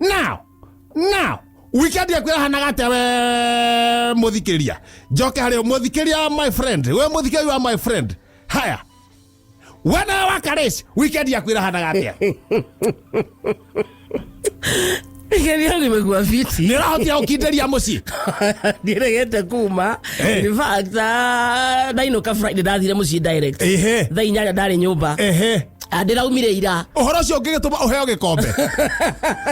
Now weekend ya kwira hanagate we muthikiria njoke hari muthikiria my friend we muthikiria wa my friend haya wana wakaresh weekend ya kwira hanagate Gari yangu imekuwa fiti. Nirahotia ukinderia muci. Ndiregete kuma. In fact, ndainoka Friday ndathire muci direct. Thaa 8 ndari nyumba. Ndiraumire ira. Uhoro ucio ngigituma uheo gikombe.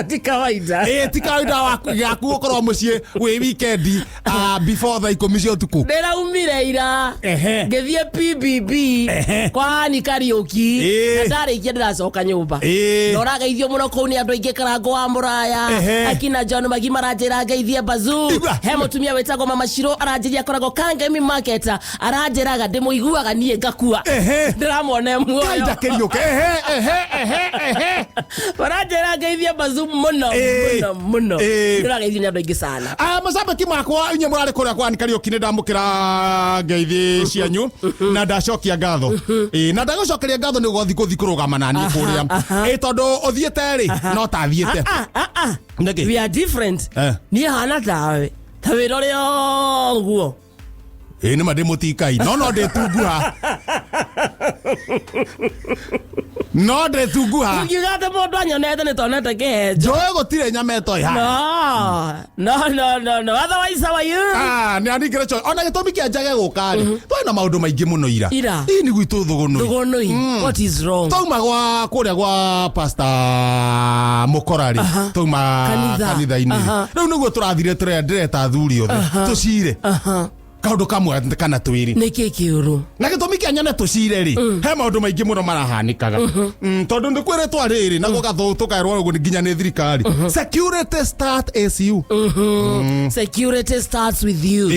Ti kawaida. Ti kawaida waku ukorwo muci wi weekend before the commission tuku. Ndiraumire ira. Ngithie PBB kwa ni karaoke. Ndarikia ndiracoka nyumba. Ndoraga ithio muno kuu ni andu aingi karango wa muraya. Akina John Magi maranjira ngeithie Bazoo. He mutumia wetagwo Mama Shiro aranjiria korago Kangemi market aranjiraga ndimuiguaga nie ngakua. Ndiramone muoyo. Kaida keriuke. Baranjira ngeithie Bazoo muno. Ndirageithie andu aingi sana. Masabaki makwa inye murare kuria kwa karaoke ndamukira ngeithi cianyu na ndacokia ngatho. Na ndagucokeria ngatho ni gothi kurugama nani kuria. Tondu uthiete ri no tathiete. We are different. Ni hana tawe. Tawiro ryo nguo. Ni made mutikai. No de tuguha. No de tuguha. Ngigate mundu anyonete ni tonete kehejo. Joe gutire nyameto iha. No. Otherwise how are you? Ni andikire cho. Ona gitumi kia njage gukari. Twina maundu maingi muno ira. Ni gwitu thugunui. Thugunui. What is wrong? Tuma gwa kuria gwa pastor Mukorari. Tuma kanitha-ini. Riu niguo turathire tureta thuri othe. Tucire. Kaundu kamwe kana twiri niki kiuru na gitumi kia nyone tucire ri he maundu maingi muno marahanikaga tondu ndikwiretwa riri na gugatho tukairwo ugu nginya ni thirikari security start SU security starts with you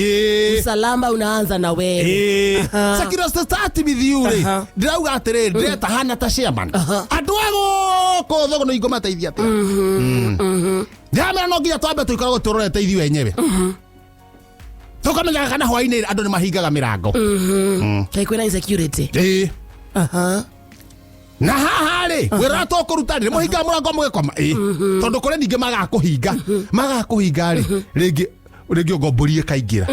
usalama unaanza na wewe security start with you ri ndirauga atiri ndeta hana ta chairman andu ego ko thogo no igoma teithia ati jamera no nginya twambe tuikarago turorete ithi wenyewe tukamenya kana hwaini andu ni mahingaga mirango kwina insecurity na haha ri wira to kuruta ri muhinga murango mugekoma tondu kore ninge magakuhinga ri ringi ngomborie kaingira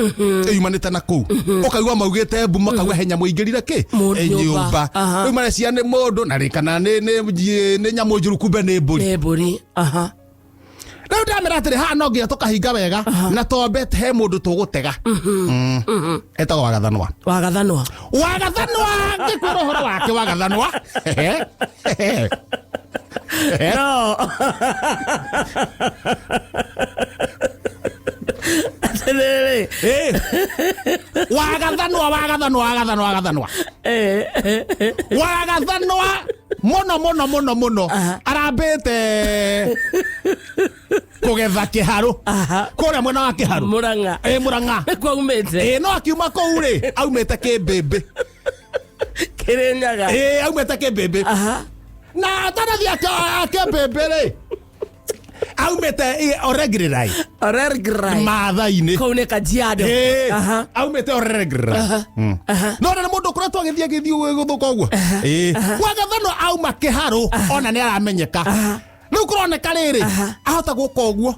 yumanite na kuu ukaigwa maugite mbu makaigwa henya muingirire ki nyumba riu marecia ni mundu na rikana ni nyamu njuru kumbe ni mburi Riu ndamera atiri ha no nginya tukahinga wega na tombete he mundu tugutega etagwo Wagathanwa ngikwira uhoro wake Wagathanwa no Wagathanwa muno arambite kugetha kiharu kuria mwena wa kiharu Murang'a kwa umete no akiuma kou ri aumite Kimbimbi Kirinyaga aumite Kimbimbi na tanathi Kimbimbi ri aumite Oregirai Maathai-ini kou ni Kajiado aumite Oregirai no na mundu kuretwo agithii guthuka uguo Wagathanwa auma kiharu ona ni aramenyeka riu kuroneka riri ahota guka uguo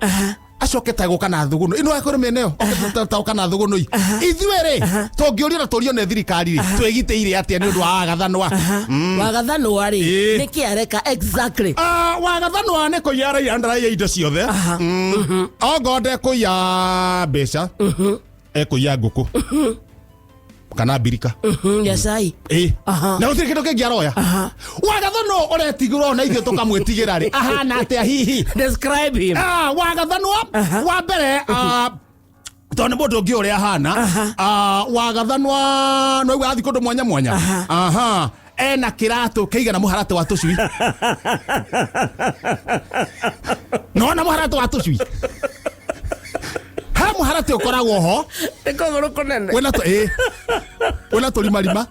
acokete guka na thuguno ino akore meneo oketa na thuguno ithuĩ ri tungiuria na turio ne thirikari ri twigiteire atia ni undu wa Wagathanwa ri niki areka exactly Wagathanwa ni kuiara yandara ya indo ciothe ogode kuya mbeca kuya nguku kana birika yasai na utire kindu kingi aroya Wagathanwa uretigirwo na ithio tukamwitigira ri ahana atia hihi describe him Wagathanwa wa mbere tondu mundu ungi uria ahana Wagathanwa no igathi kundu mwanya ena kiratu kiigana muharatu wa tucui no na muharatu wa tucui muharate ukoragwo ho ikogoro konene wena to lima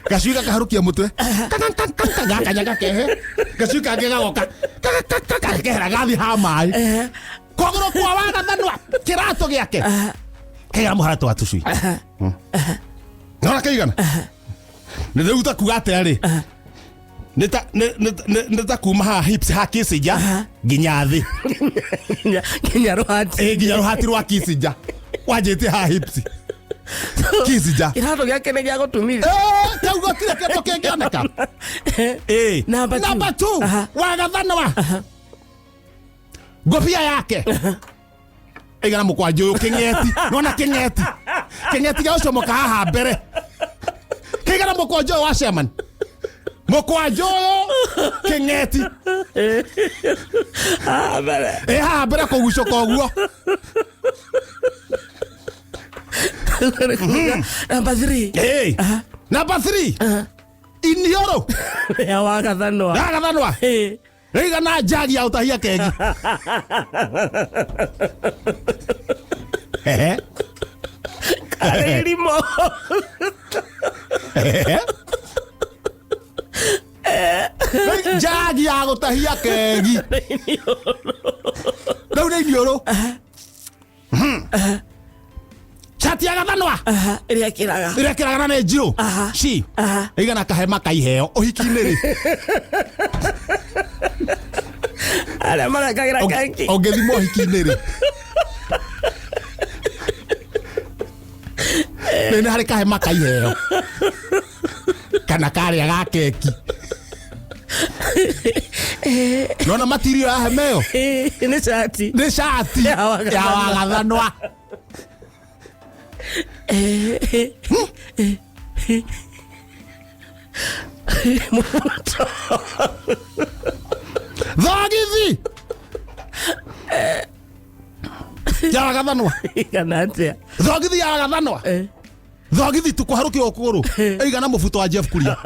gacui kaharukia mutwe gakanyaga kehe gacui kangega goka kehera gathi ha mai kogoro kwa Wagathanwa kirato giake kega muharate wa tucui nona kaigana ni reu ta kugate ari nita kuma ha hips ha kisija ginya thi ginya rohati ginya rohati rwa kisija wajete ha hips kisija irato yake ne gya gutumira kaugo kile keto kengioneka number 2 wagathana wa gofia yake igana mukwanjo kingeti nona kingeti gya ucomoka haha mbere kigana mukwanjo wa Sherman mukwanjo kingeti ha mbere kugucoka uguo number 3 number 3 inioro ya wagathanwa igana jagi ya utahia kegi karimo jagi ya utahia kegi Daune inioro chati ya gathanwa iria kiraga na nejiro shi igana kahema kaiheo ohiki-inĩ ri ala mara kagira kanki ogethimo ohiki-inĩ ri nene hari kahema kaiheo kana karĩa ga keki nona matirio ya hemeo ni shati ya wagathanwa Thogithi ya wagathanwa kanatia thogithi ya wagathanwa thogithi tukuharukia ukuru igana mubuto wa Jeff Kuria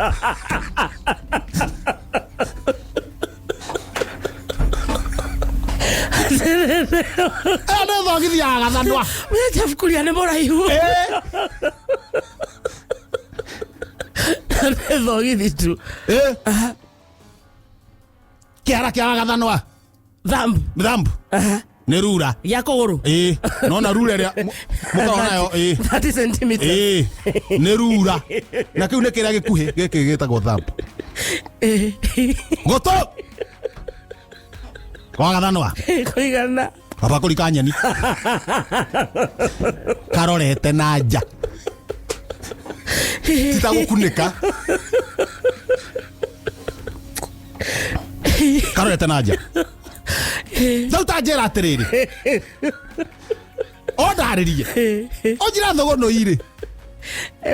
ene thogithi ya wagathanwa Jeff Kuria ne moraihu thogithi tu kiara kia wagathanwa thambu ni rura ya kuguru nona rura ria mukaona yo 30 cm ni rura na kiu ni kiria gikuhi giki gitagwo thambu goto wagathanwa kuigana papa kurika nyeni karorete na nja titagukunika karorete na nja Zauta njera atiriri ondaririe onjira thogono iri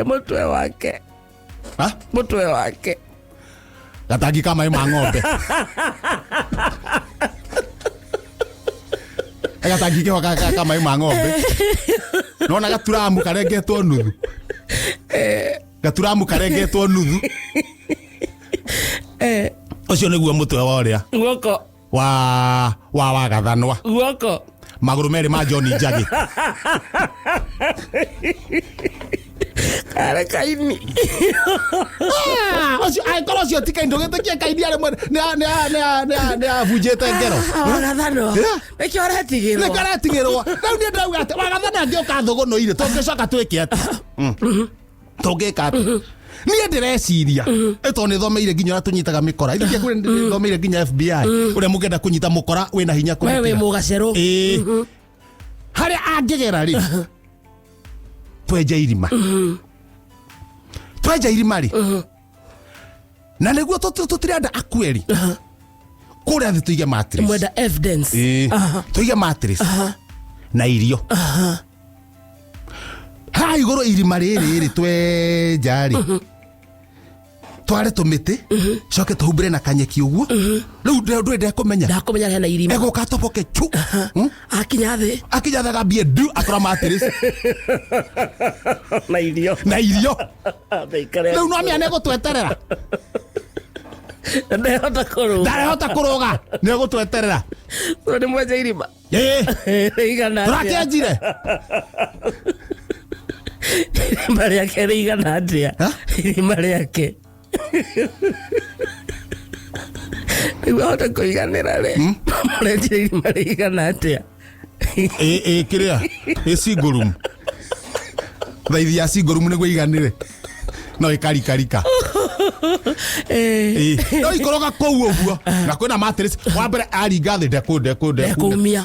mutwe wake gatangi kama ima ng'ombe gatangi kama ima ng'ombe nona gaturamu karengetwo nuthu ucio niguo mutwe wa uria guoko wa wagathanwa guoko maguru meri ma John Njagi kare kaini ai korocio tika indogete kia kaini ale ne avujete ngero wagathanwa ne karatigirwo na ni ndauga ati wagathana ngioka thogono ire tongecoka twike ati tongeka ati ni ndireciria eto ni thomeire nginya na tunyitaga mikora ithia kuri thomeire nginya FBI uria mugenda kunyita mukora wina hinya kuri wewe mugacero hari angegera ri tweja irima ri na niguo tutirenda akweri kuria thi tuige matrix mwenda evidence tuige matrix na irio ha igoro irima riri tweja ri tware tumiti coke tuhumbire na kanyeki uguo riu ndwende kumenya hena irima ego katoboke chu akinya gambie du akora matrix na irio riu no amia nego tweterera ndarehota kuruga nego tweterera ni mweja irima igana turakenjire irima riake rigana atia irima riake hota kuiganira re murenjire irima rigana atia kiria singurum thaithi ya singurum niguo iganire no ikarikarika no ikoroga kou uguo na kwina mattress wa mbere aringa thi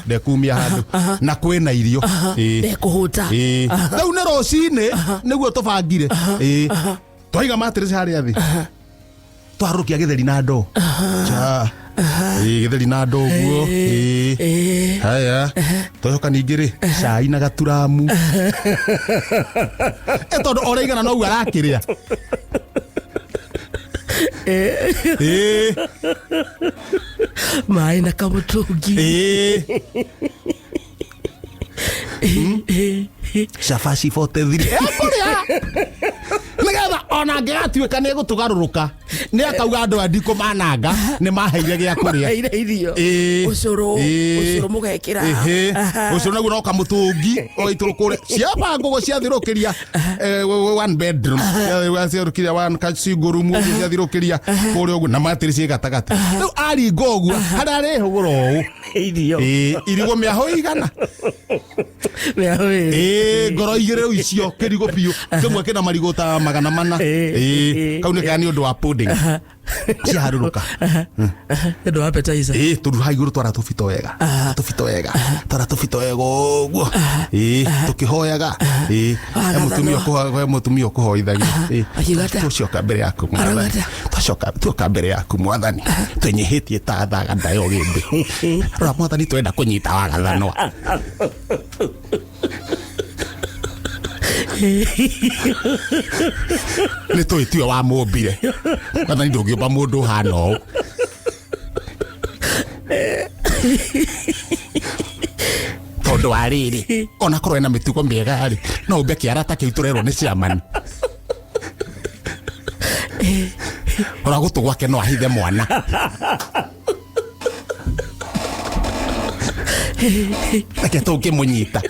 ndekumia handu na kwina irio ndekuhuta riu ni rucini niguo tubangire twaiga mattress haria thi twarukia githeri na ndo githeri na ndo uguo haya twacoka ningi ri cai na gaturamu tondu oraigana no uga arakiria mai na kamutungi cabaci 43 nigetha ona ngegatuika ni gutugaruruka ni akauga andu andiko mananga ni maheire gia kuria irio ucuru mugekira ucuru naguo no kamutungi o ituru kure ciaba ngugo ciathirukiria one bedroom ciathirukiria one kacigurumu ciathirukiria kure uguo na matirisi gatagati riu ari ngoguo hari ari huguro u irio irigo miaho igana ngoro igire riu icio kirigo biu kimwe kina marigota magana mana kau ni kani undu wa pudding ciaruruka ndo appetizer turuha iguru twara tufito wega twara tufito wega uguo tukihoyaga mutumia kuhoithagia tucoka mbere yaku mwathani tucoka mbere yaku mwathani twenyihitie ta thaga ndayo gindi rora mwathani twenda kunyita wagathanwa ni twitue wa mumbire mwathani ndungiumba mundu hana uu tondu wa riri ona korwo ena mitugo miega ri no umbe kiarata kiu turerwo ni ciamani ora gutu gwake no ahithe mwana ake tungimunyita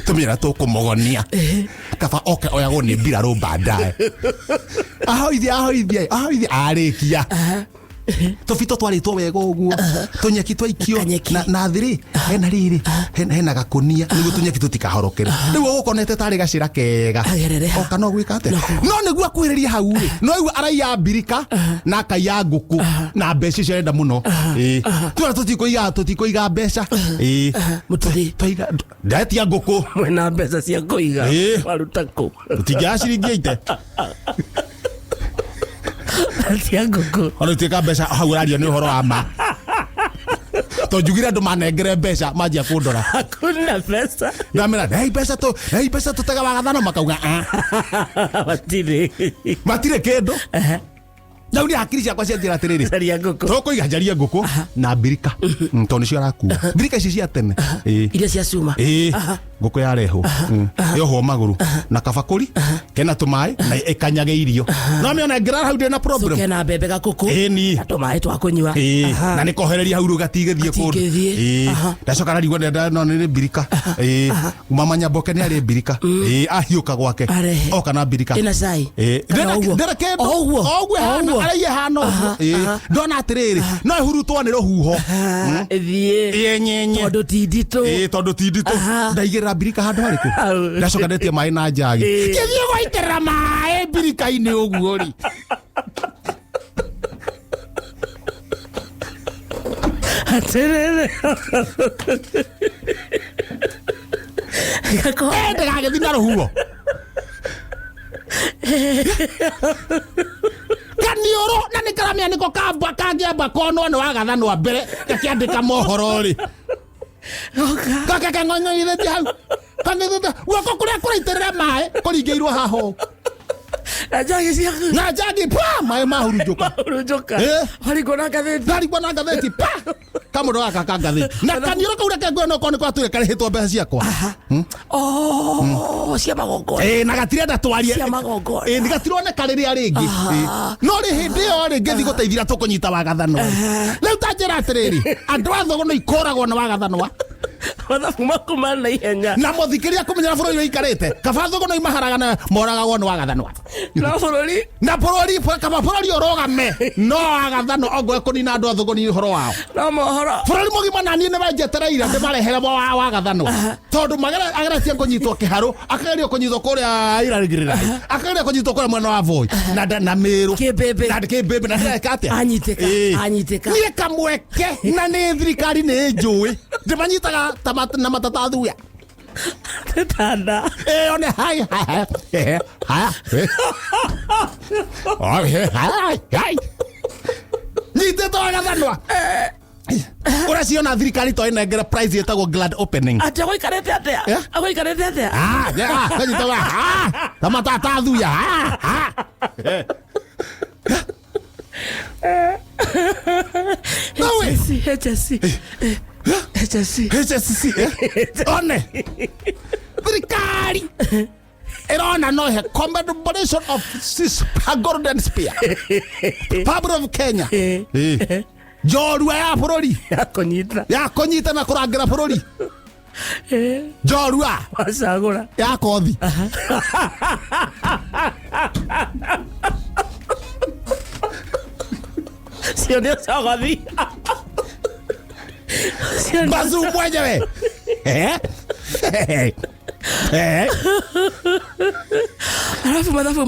tumira tukumugonia kaba oke oyago ni mbiraru baadaye ahoithia arikia tufito twaritwo wega uguo tunyeki twaikio na thiri hena riri hena gakunia niguo tunyeki tutikahorokere riu ugukonete tari gacira kega oka no gwika ate no niguo akwiriria hau ri no igu araiya mbirika na kaiya nguku na mbeca cirenda muno twara tutikoiga mbeca muturi twaiga ndatia nguku mwena mbeca cia kuiga warutako tutingiaciringia ite Tiago ono tika mbeca hau radio ni uhoro wa ma to jugira ndo manengere mbeca majia kundora hakuna pesa ndamera hey pesa tutaga wagathano makauga matire kendo na uri hakiri ciakwa cianjira atiriri tukuiga njaria nguku na mbirika tondu cio araku mbirika ici cia tene iria cia cuma nguku yareho yoho maguru na kabakuri kena tumai na ikanyage irio no miona ngira hau ndina problem kena mbembe gakuku ni tumai twa kunywa na ni kohereria hau rugatigethie kundu ndacoka na rigwo ndenda no ni mbirika mama nyamboke ni ari mbirika ahiuka gwake oka na mbirika ina sai ndera kendo ogwe araiye hano ndona atiriri no ihurutwo ni ruhuho thie nyenye tondu tindito ndaigira mbirika handu hariku ndacoka ndetie mai na njagi kithie gwaitera mai mbirika-ini uguo ri atiriri gako ndagagithi na ruhuho kanioro na nikaramia niko kamba kangiamba kono ni wagathanwa mbere gakiandika mohoro ri kaka kangonyo ile hau kanitha wako kuria kuraitirira mai kuringeirwo haho na jagi pa mai mahurujuka harigona gatheti pa kamundo gaka kangatheti na kanioro kaura kangwe no kone kwa ture karihitwo mbeca ciakwa cia magongo na gatirenda twarie cia magongo ni gatironeka riria ringi no ri hindi yo ringi thi guteithira tukunyita wagathanwa riu tanjira atiriri andu a thogono ikoragwo na wagathanwa mathabu maku mana ihenya na muthikiria kumenyera bururi ikarite kabathu kono imaharagana moragagwo no agathanwa na bururi kaba bururi orogame no agathanwa ogwe kunina andu athuguni horo wao no mohoro bururi mugima nani ne banjetereire ndi marehere wa agathanwa tondu magera ageretie kunyitwo kiharu akagerio kunyitwo kuria irarigirira akagerio kunyitwo kuria mwena wa Voi na Meru kibebe na ndeka atia anyiteka ni kamweke na ni thirikari ni njui ndimanyitaga tamata na matathathuya tanda one hai nyite to agathanwa urasiona thirikari to inengera prize yetagwo glad opening ati agoikarete atia kanyita wa tamatathathuya nawe HSC one thirikari erona no he combination of golden spear Pablo of Kenya jorua ya bururi yakonyita na kurangira bururi jorua wasagura ya kothi sio ndio sawabi bazu mwenyewe alafu madhafu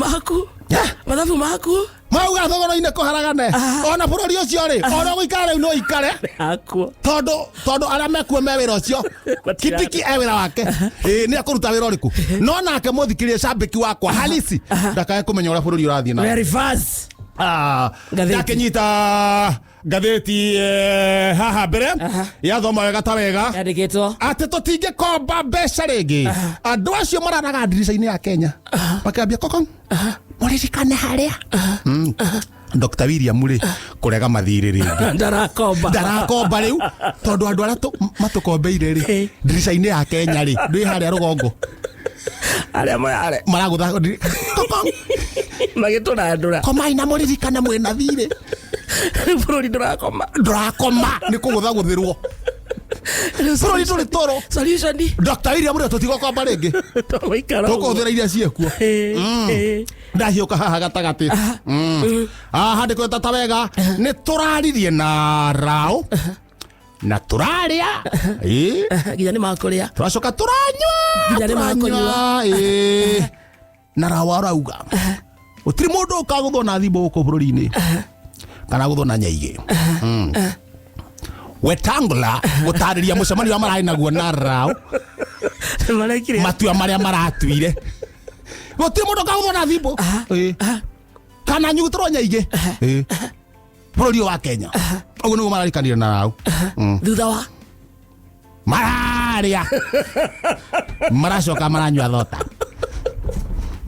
maku mauga thogono ine kuharagane ona bururi ucio ri ona guikara no ikare aku todo ara mekuo me wira ucio kitiki e wira wake ni akuruta wira uriku no nake muthikirie shambiki wakwa halisi ndakae kumenya ura bururi urathie na very fast ndakinyita gatheti haha mbere yathoma wega ta wega yandikitwo ati tutinge komba mbeca ringi andu acio mararaga ndirica-ini ya Kenya makambia kokon muririkane haria Dr. William ri kurega mathiri ringi ndarakomba riu tondu andu aria matukombeire ri ndirica-ini ya Kenya ri ndui haria rugongo aria moyare maragutha kokon magiturandura komai na muririkane mwina thiri bururi durakoma ni kugutha guthirwo bururi turi toro solution di Dr. William ri tutigo komba ringi tukuthira iria ciekuo ndahiuka haha gatagati handi kweta ta wega ni turaririe na rao na turaria ginya ni makuria turacoka turanywa ginya ni makunywa na rao arauga utiri mundu ukaguthwo na thimbo guku bururi-ini kana guthwo na nyaige Wetangula gutariria mucemanio wa marai naguo na rao matua maria maratuire gutiri mundu ukaguthwo na thimbo kana nyugutwo nyaige bururi wa Kenya uguo niguo mararikanire na rao thutha wa mararia maracoka maranyua thota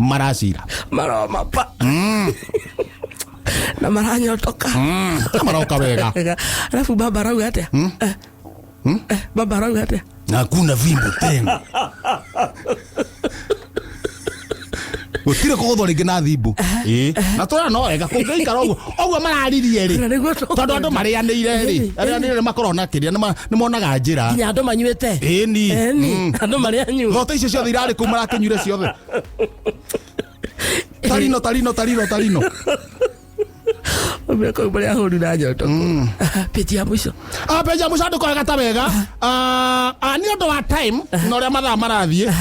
maracira maroma pa na maranyotoka maroka wega alafu baba rauga atia baba rauga atia na kuna vimbo tena gutire kuguthwo ringi na thimbu na tura no wega kungeikara uguo mararirie ri tondu andu marianire ri arianire makorwo na kiria ni monaga njira nginya andu manyuite ni andu marianyu thota icio ciothe irari ku marakinyure ciothe tarino Mbeko bale hodi na joto peti ya mwisho peji ya mwisho andu kwega ta wega ni undu wa time no ria mathaa marathie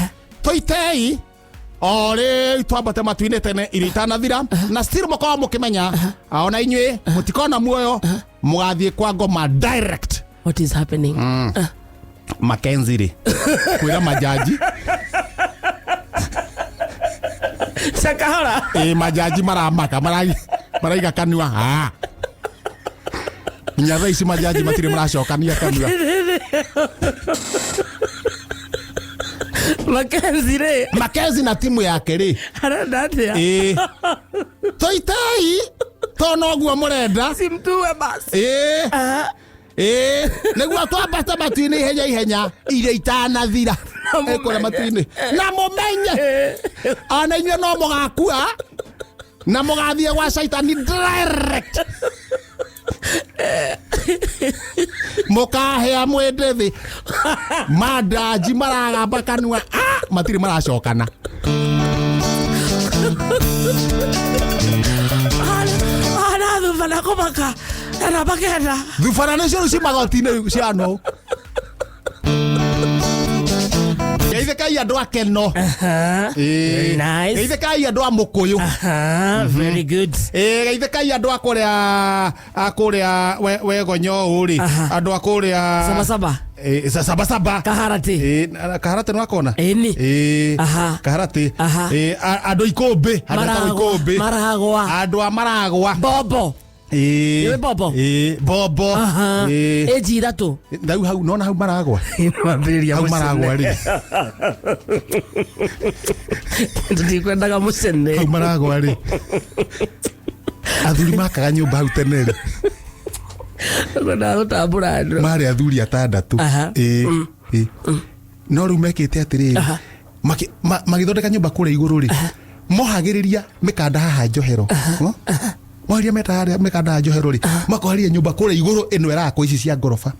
toitei ore twambate matu-ini tene iritanathira na still mukorwo mukimenya ona inyui mutikona muoyo mugathie kwa ngoma direct. What is happening? Mackenzie ri kwira majaji sakahora majaji maramaka maraiga kanua nyaza isi majaji matire maracokania kanua Mackenzie na timu yake ri arenda atia toitai tono guo murenda simtue basi niguo twambata matu-ini ihenya iria itanathira ekora matu-ini na mumenye ona inyue no mugakua na mugathie gwa Saitani direct Mukahea mwende thi. Mandaji maragamba kanua. Matiri maracokana. Ana thufana kumaka. Ana bakenda. Thufana nicio ci magotine ciano. Geithikai andu akeno. Very nice. Geithikai andu amukuyu. Very good. Geithikai andu akuria wegonyo uri. Andu akuria Saba saba. Kaharate. Kaharate nwakona. Eni. Kaharate. Andu ikombe. Maragwa. Andu amaragwa. Bobo. Ewe bobo. Bobo. Ejira tu. Ndau hau nona hau maragwa. Mambiri hau maragwa ri. Ndikwendaga musene. Hau maragwa ri. Athuri makaga nyumba hau tene ri. Kwenda gutambura andu. Mari athuri atandatu. No riu mekite atiriri. Magithondeka nyumba kure iguru ri. Mohagiriria mikanda haha njohero. Mwaria meta mikanda njohero ri. Makoharia nyumba kure iguru eno erako ici cia ngorofa.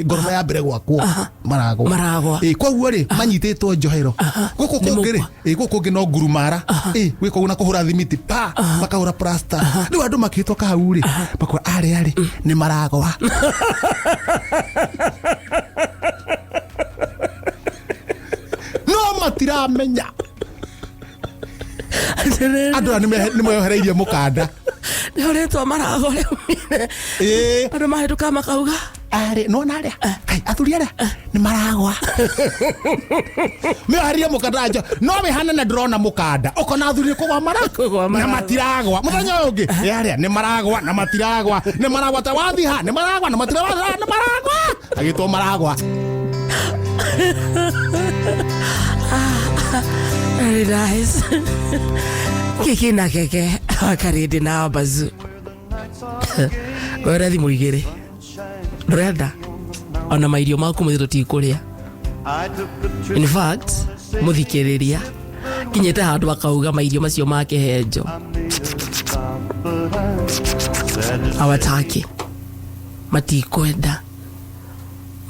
Ngorofa ya mbere gwakwo maragwa. Koguo ri manyititwo njohero. Guku kungiri guku kungi no ngurumara. Gwiko una kuhura thimiti pa makahura plaster. Riu andu makitoka hau ri. Makwa ari ni maragwa. No matiramenya. Andu ni mehereirie mukanda. Nĩũrĩtwo maragwa rĩu. Andũ mahĩtũka makauga nona arĩa kai athuri arĩa nĩ maragwa. Mehereirie mukanda njo no mĩhana na ndĩrona mukanda ũkona athuri kũgwa na matiragwa. Mũthenya ũyũ ũngĩ arĩa nĩ maragwa na matiragwa. Nĩ maragwa ta wathiha nĩ maragwa na matiragwa nĩ maragwa. Agĩtwo maragwa. Very nice. Kiki na keke akaridi na bazu. Wera thimu igere. Ndurenda ona mairio maku muthiro ti kuria. In fact, muthikiriria kinyete handu akauga mairio macio make henjo. Awataki. Matikwenda.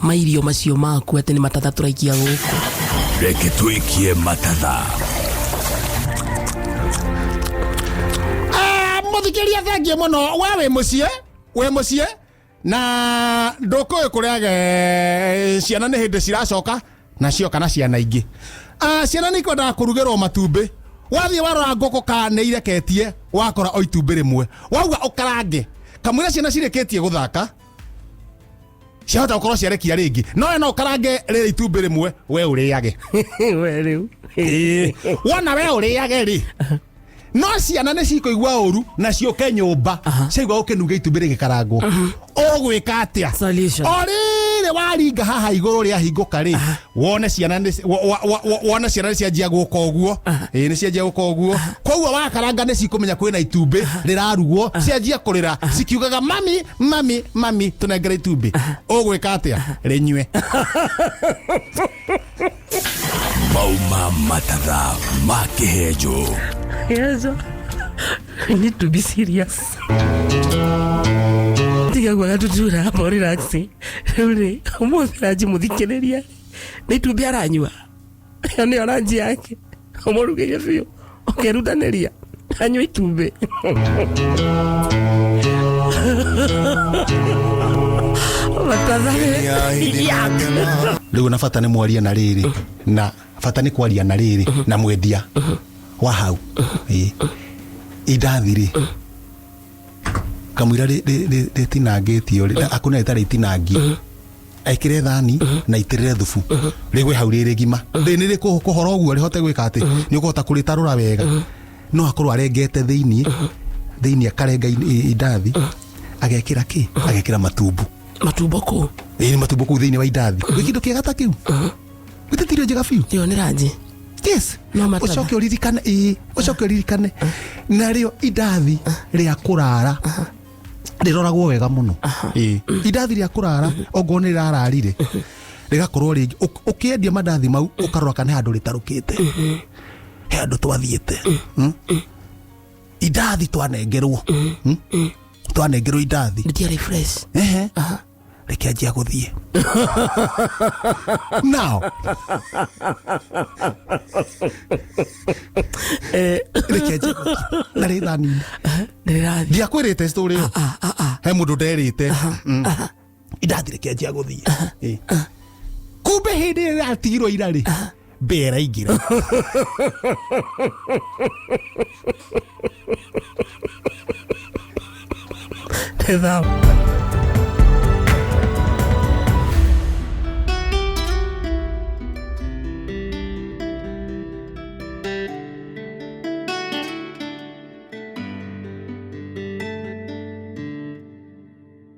Mairio macio maku ati ni matatha turaikia guku. Reke tuikie matatha. Muthikiria thengie muno we mucie na ndukuĩ kũrĩage ciana nĩ hĩndĩ ciracoka na cioka na ciana ingĩ. Ciana nĩ ikwendaga kũrugĩrwo matumbĩ. Wathiĩ warora ngũkũ ka nĩ ireketie wakora o itumbĩ rĩmwe. Wauga ũkarange kamwĩra ciana cirĩkĩtie gũthaka ciahota gũkorwo ciarekia rĩngĩ. No ũkarange rĩrĩ itumbĩ rĩmwe we ũrĩage. We rĩu. Wona we ũrĩage rĩ. No ciana nĩ cikũigua ũru na cioke nyũmba ciaigua ũkĩnuga itumbĩ rĩgĩkarangwo. Ũgwĩka atĩa? Orĩrĩ waringa haha igũrũ rĩa hingũka rĩ wone ciana nĩ cianjia gũka ũguo. Nĩ cianjia gũka ũguo. Koguo wakaranga nĩ cikũmenya kwĩna itumbĩ rĩrarugwo. Cianjia kũrĩra cikiugaga mami tũnengere itumbĩ. Ũgwĩka atĩa? Rĩnyue. Mauma matatha ma kĩhenjo. Yes, we need to be serious. Tiga gwaga tutura hapo relaxi. Ule umuthi raji muthikiriria. Ni itumbĩ aranyua. Ni orange yake. Umurugeria biũ. Okerutanĩria. Anyua itumbĩ. Rĩu na bata nĩ mwaria na rĩrĩ na bata nĩ kwaria na rĩrĩ na mwendia wa hau idathiri kamwira rĩtinangĩtio akuna rĩtarĩ itinangi ekĩre thani na itĩrĩre thubu rĩgwe hau rĩrĩ gima nĩ rĩkũhora ũguo rĩhote gwĩka atĩ nĩ ũkũhota kũrĩtarũra wega no akorwo arengete thĩinĩ akarenga idathi agekĩra kĩ agekĩra matumbu kũ nĩ matumbu kũu thĩinĩ wa idathi gĩkĩndũ kĩega ta kĩu gĩtĩtirio njega biũ yo nĩ ranji. Yes, ucoke uririkane na rĩo idathi rĩa kũrara rĩroragwo wega mũno. Idathi rĩa kũrara ongo nĩ rararire rĩgakorwo rĩngĩ ũkĩendia mandathi mau ũkarora kana handũ rĩtarũkĩte he handũ twathiĩte idathi twanengerwo twanengerwo indathi ndia refresh reke anjia guthie now reke anjia na ritha nini ndiakwirite story he mundu nderite indathi reke anjia guthie kumbe hindi ĩrĩa atigirwo ira rĩ mbera ingira Te damos.